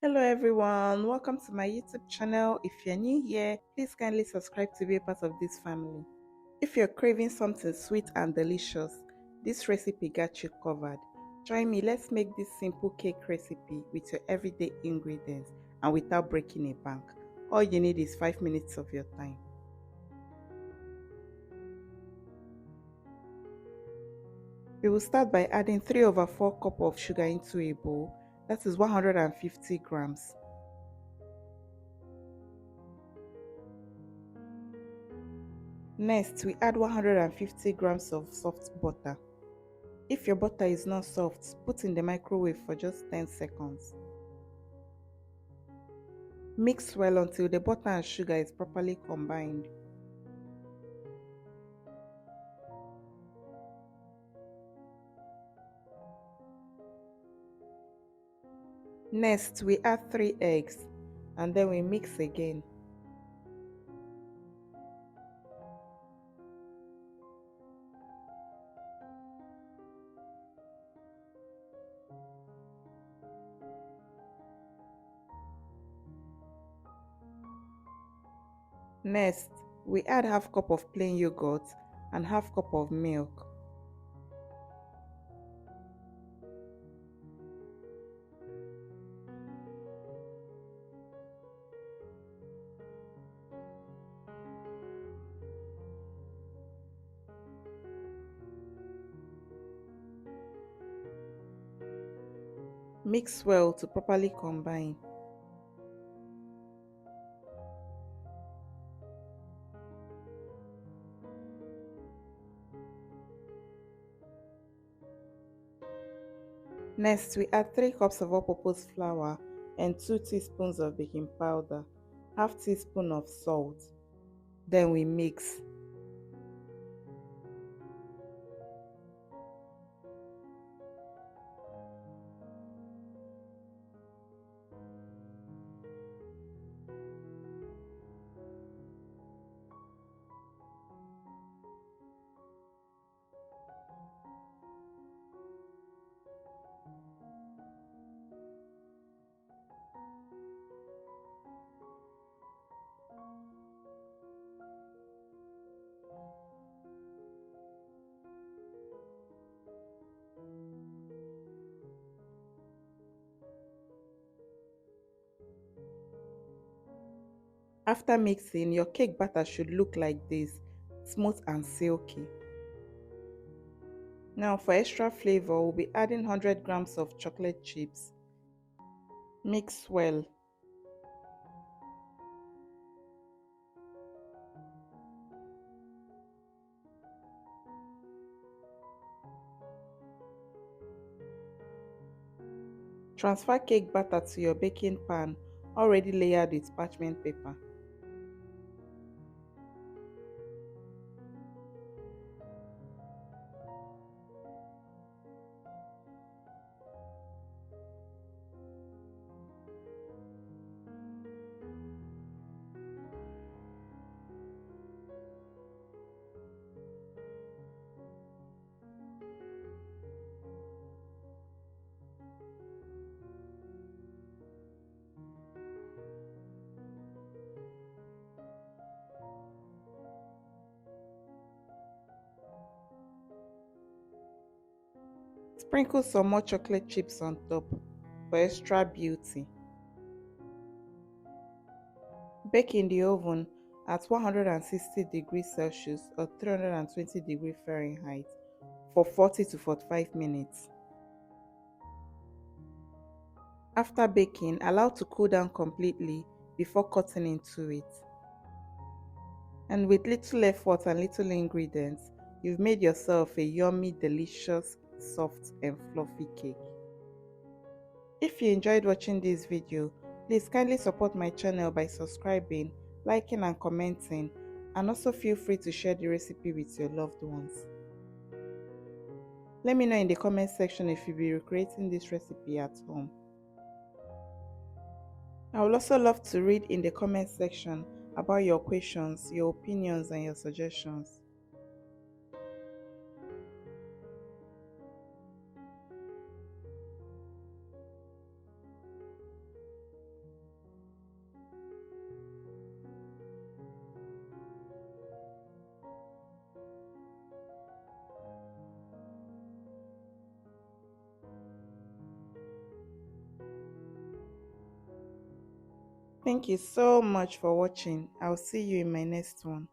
Hello everyone, welcome to my YouTube channel. If you're new here, please kindly subscribe to be a part of this family. If you're craving something sweet and delicious, this recipe got you covered. Join me, let's make this simple cake recipe with your everyday ingredients and without breaking a bank. All you need is 5 minutes of your time. We will start by adding 3 over 4 cup of sugar into a bowl, that is 150 grams. Next, we add 150 grams of soft butter. If your butter is not soft, put in the microwave for just 10 seconds. Mix well until the butter and sugar is properly combined. Next, we add 3 eggs and then we mix again. Next, we add half cup of plain yogurt and half cup of milk. Mix well to properly combine. Next, we add 3 cups of all-purpose flour and 2 teaspoons of baking powder, half teaspoon of salt. Then we mix. After mixing, your cake batter should look like this, smooth and silky. Now for extra flavor, we'll be adding 100 grams of chocolate chips. Mix well. Transfer cake batter to your baking pan, already layered with parchment paper. Sprinkle some more chocolate chips on top for extra beauty. Bake in the oven at 160 degrees Celsius or 320 degrees Fahrenheit for 40 to 45 minutes. After baking, allow to cool down completely before cutting into it. And with little effort and little ingredients, you've made yourself a yummy, delicious, soft and fluffy cake. If you enjoyed watching this video, please kindly support my channel by subscribing, liking and commenting, and also feel free to share the recipe with your loved ones. Let me know in the comment section if you'll be recreating this recipe at home. I would also love to read in the comment section about your questions, your opinions and your suggestions. Thank you so much for watching. I'll see you in my next one.